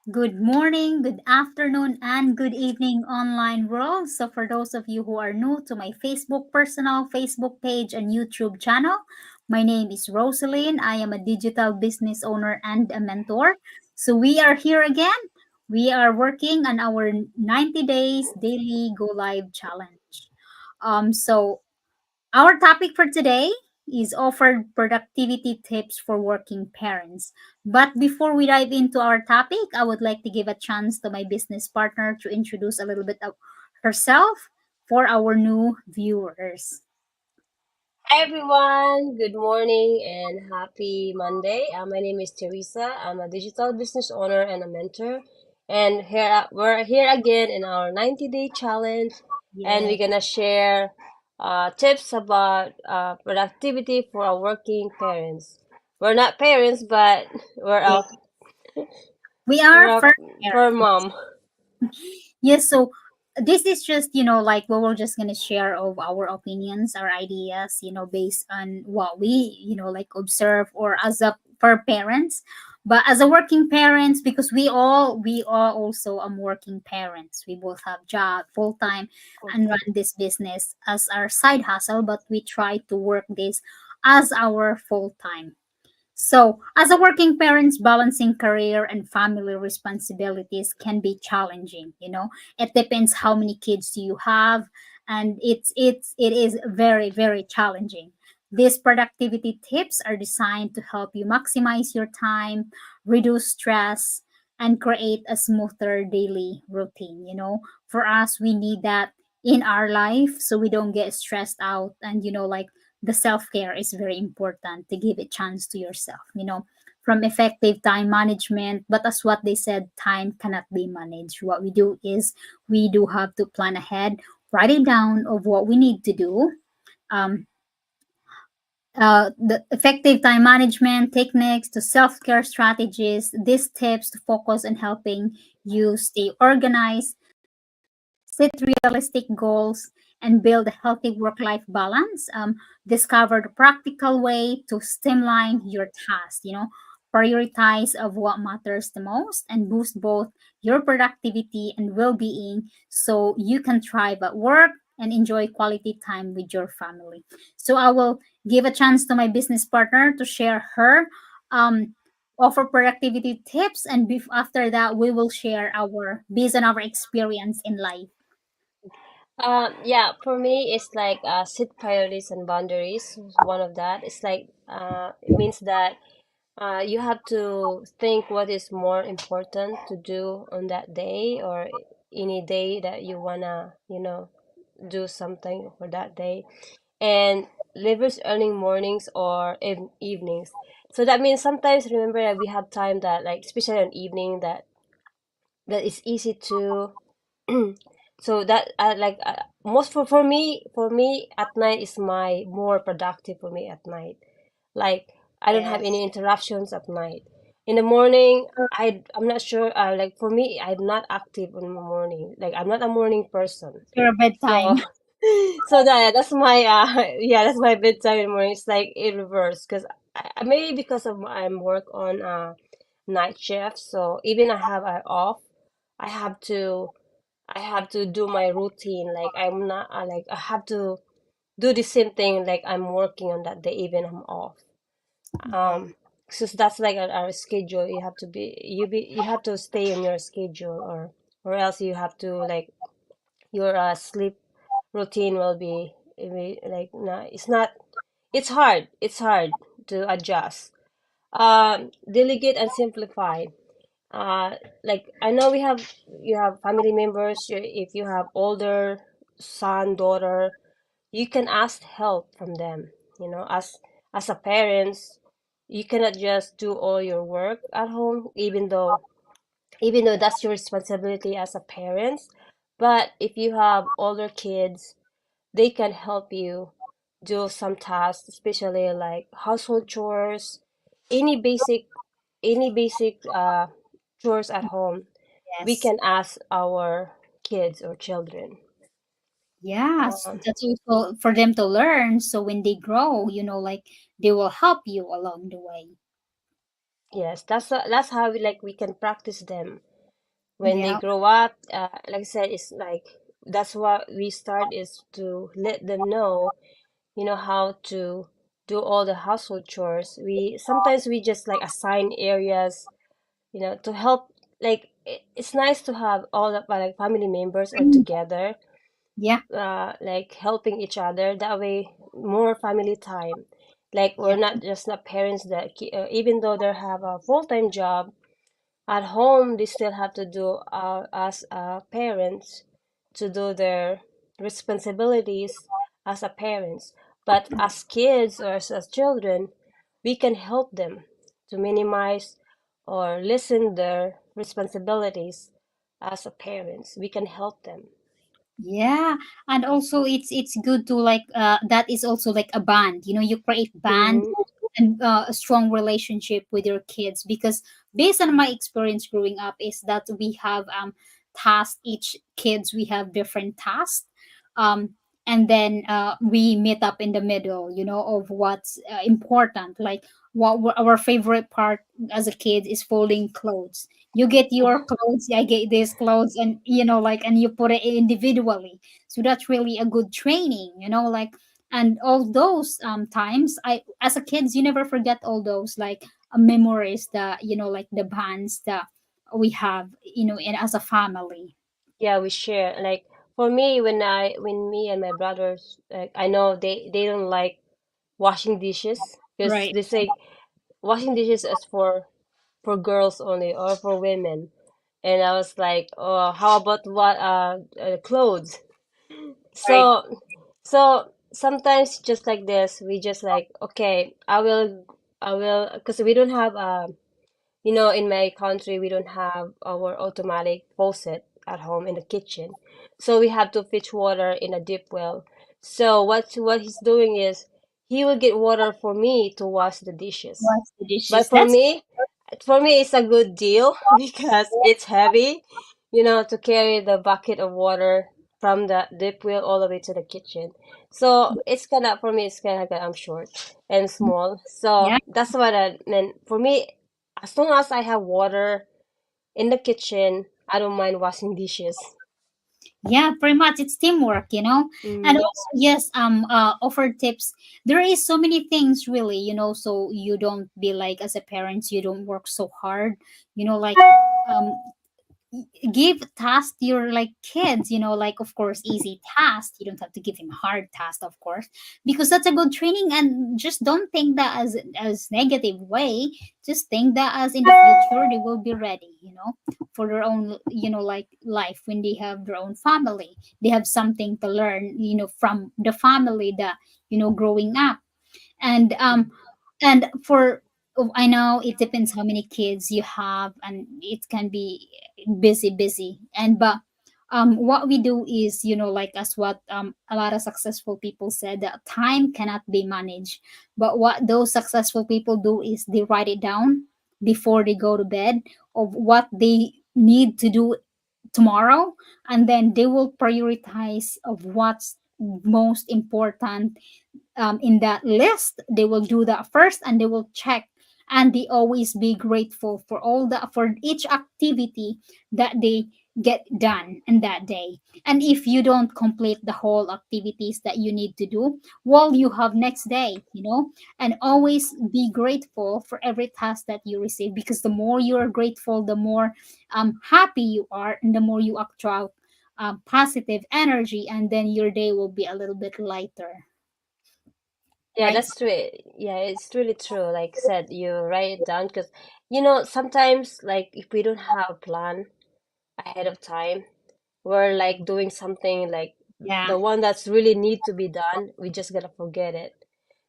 Good morning, good afternoon, and good evening, online world. So, for those of you who are new to my personal Facebook page and YouTube channel, my name is Rosaline. I am a digital business owner and a mentor. So, we are here again. We are working on our 90 days daily go live challenge. So our topic for today is offered productivity tips for working parents. But before we dive into our topic, I would like to give a chance to my business partner to introduce a little bit of herself for our new viewers. Hi everyone, good morning and happy Monday. My name is Teresa. I'm a digital business owner and a mentor. And we're here again in our 90-day challenge, and Yeah. we're gonna share tips about productivity for our working parents. We're not parents, but we're Yeah. a We we're are a first for parents. mom. Yes, so this is just, like what we're just gonna share of our opinions, our ideas, based on what we, like observe or as a for parents. But as a working parents, because we are also working parents. We both have job full time and run this business as our side hustle, but we try to work this as our full time. So, as a working parents, balancing career and family responsibilities can be challenging. It depends how many kids you have, and it is very challenging. These productivity tips are designed to help you maximize your time, reduce stress, and create a smoother daily routine. For us, we need that in our life so we don't get stressed out, and like the self-care is very important to give a chance to yourself, from effective time management. But as what they said, time cannot be managed. What we do is we do have to plan ahead, write it down of what we need to do. um, the effective time management techniques to self-care strategies, these tips to focus on helping you stay organized, set realistic goals, and build a healthy work life balance. Discover the practical way to streamline your tasks, prioritize of what matters the most, and boost both your productivity and well being so you can thrive at work and enjoy quality time with your family. So, I will give a chance to my business partner to share her. Offer productivity tips, and after that we will share our based on our experience in life. Yeah, for me, it's like set priorities and boundaries. One of that. It's like it means that you have to think what is more important to do on that day or any day that you wanna, do something for that day. And livers earning mornings or evenings. So that means sometimes remember that we have time that like especially on evening that is easy to so that like most for me at night is my more productive for me at night, like I don't have any Yes. interruptions at night. In the morning I'm not sure, like for me I'm not active in the morning, like I'm not a morning person. Your So bedtime. so that's my yeah, that's my bedtime in the morning. It's like in reverse because maybe because of I'm work on night shift, so even I have off, I have to I have to do my routine. Like I'm not like I have to do the same thing like I'm working on that day even I'm off. Yeah. Um, so that's like our schedule. You have to you have to stay on your schedule, or else you have to like your sleep routine will be like no, it's not. It's hard to adjust. Delegate and simplify. uh like I know you have family members, if you have older son, daughter, you can ask help from them. As a parents, you cannot just do all your work at home, even though that's your responsibility as a parent. But if you have older kids, they can help you do some tasks, especially like household chores, any basic any basic chores at home. We Yes. can ask our kids or children. Yes. Um, That's also for them to learn. So when they grow, like they will help you along the way. yes, that's how we can practice them. when they Yeah. grow up, like I said, it's like that's what we start is to let them know, how to do all the household chores. We sometimes we just like assign areas, to help. Like it's nice to have all the like family members are together, Yeah. like helping each other. That way, more family time. Like Yeah. we're not just not parents that even though they have a full-time job at home, they still have to do as parents to do their responsibilities as a parents. But as kids or as children, we can help them to minimize or lessen their responsibilities as a parents. We can help them. Yeah, and also it's good to like that is also like a band. You know, you create band Mm-hmm. and a strong relationship with your kids because based on my experience growing up is that we have tasks each kids we have different tasks and then we meet up in the middle, you know, of what's important like our favorite part as a kid is folding clothes. You get your clothes, I get these clothes, and you know like and you put it individually, so that's really a good training, you know, like and all those times I as a kids you never forget all those like memories that you know like the bands that we have, you know, in as a family. Yeah, we share. Like for me, when me and my brothers, like I know they don't like washing dishes because Right. they say washing dishes is for girls only or for women. And I was like, oh, how about what clothes? Right. So sometimes just like this, we just like, okay, I will, because we don't have in my country we don't have our automatic faucet at home in the kitchen, so we have to fetch water in a deep well. So what he's doing is he will get water for me to wash the dishes. Wash the But dishes. That's for me, it's a good deal because it's heavy, to carry the bucket of water from the deep well all the way to the kitchen. So it's kind of, for me, it's kind of, I'm short and small. So yeah. that's what I meant. For me, as long as I have water in the kitchen, I don't mind washing dishes. Yeah, pretty much it's teamwork, you know. And Mm-hmm. also yes, offer tips. There is so many things really, you know, so you don't be like as a parent, you don't work so hard, you know, like um give tasks to your like kids, you know, like of course easy tasks, you don't have to give him hard tasks of course, because that's a good training. And just don't think that as negative way, just think that as in the future they will be ready, you know, for their own, you know, like life when they have their own family, they have something to learn, you know, from the family that you know growing up. And for I know it depends how many kids you have and it can be busy and but what we do is, you know, like as what a lot of successful people said, that time cannot be managed, but what those successful people do is they write it down before they go to bed of what they need to do tomorrow, and then they will prioritize of what's most important in that list. They will do that first and they will check, and they always be grateful for all the for each activity that they get done in that day. And if you don't complete the whole activities that you need to do, well, you have next day, you know. And always be grateful for every task that you receive, because the more you are grateful, the more happy you are, and the more you attract positive energy, and then your day will be a little bit lighter, Yeah, right? that's true. Yeah, it's really true. Like I said, you write it down because, sometimes, like, if we don't have a plan ahead of time, we're like doing something like Yeah. the one that's really need to be done, we just gotta forget it.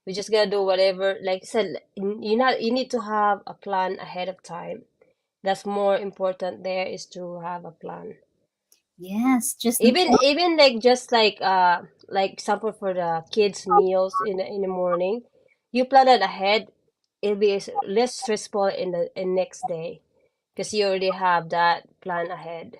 We just gotta do whatever. Like I said, you need to have a plan ahead of time. That's more important there is to have a plan. Yes, just Even like just like example for the kids meals in the morning, you plan it ahead, it'll be less stressful in next day because you already have that plan ahead.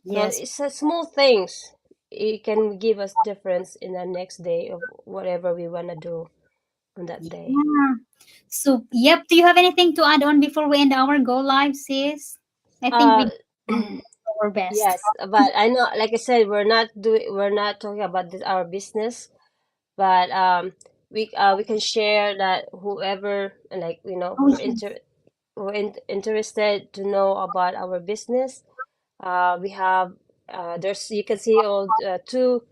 So yes. it's a small things, it can give us difference in the next day of whatever we want to do on that day. Yeah. So, yep. Do you have anything to add on before we end our go live, sis? I think uh we. our best. Yes, but I know, like I said, we're not talking about our business, but we can share that whoever, like, Oh yes. interested to know about our business. We have there's you can see all two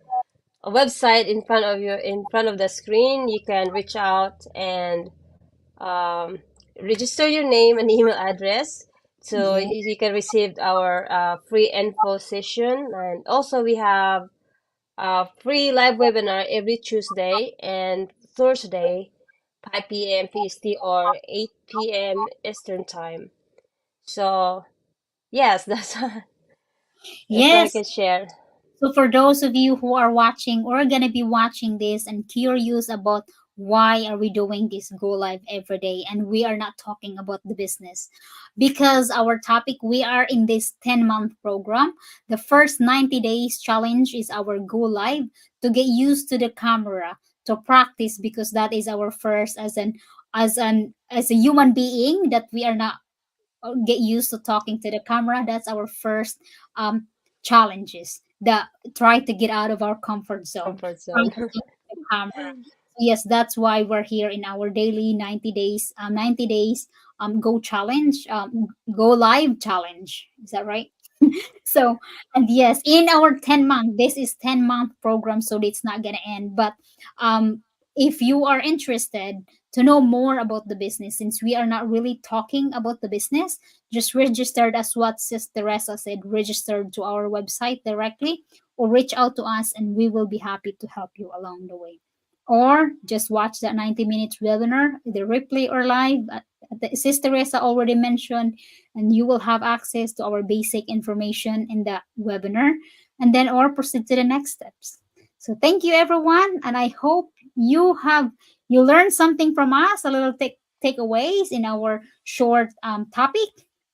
a website in front of the screen. You can reach out and um, register your name and email address so Yeah. you can receive our free info session. And also we have a free live webinar every Tuesday and Thursday, 5 p.m. PST or 8 p.m. Eastern time. So yes, that's what I Yes. can share. So for those of you who are watching or gonna be watching this and curious about why are we doing this go live every day and we are not talking about the business, because our topic, we are in this 10-month program. The first 90 days challenge is our go live, to get used to the camera, to practice, because that is our first as a human being, that we are not get used to talking to the camera. That's our first um challenges, that try to get out of our comfort zone, Comfort try zone. to talk to the camera. So yes, that's why we're here in our daily 90 days go challenge, go live challenge, is that right? So, and yes, in our 10-month, this is 10-month program, so it's not gonna end. But if you are interested to know more about the business, since we are not really talking about the business, just registered, as what Sis Teresa said, registered to our website directly, or reach out to us and we will be happy to help you along the way. Or just watch that 90 minutes webinar, either replay or live. Sis Teresa already mentioned, and you will have access to our basic information in the webinar, and then or proceed to the next steps. So thank you everyone, and I hope you learned something from us, a little takeaways in our short topic.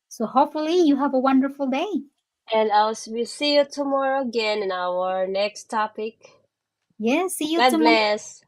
So hopefully you have a wonderful day. And we'll see you tomorrow again in our next topic. Yes, see you God tomorrow. bless.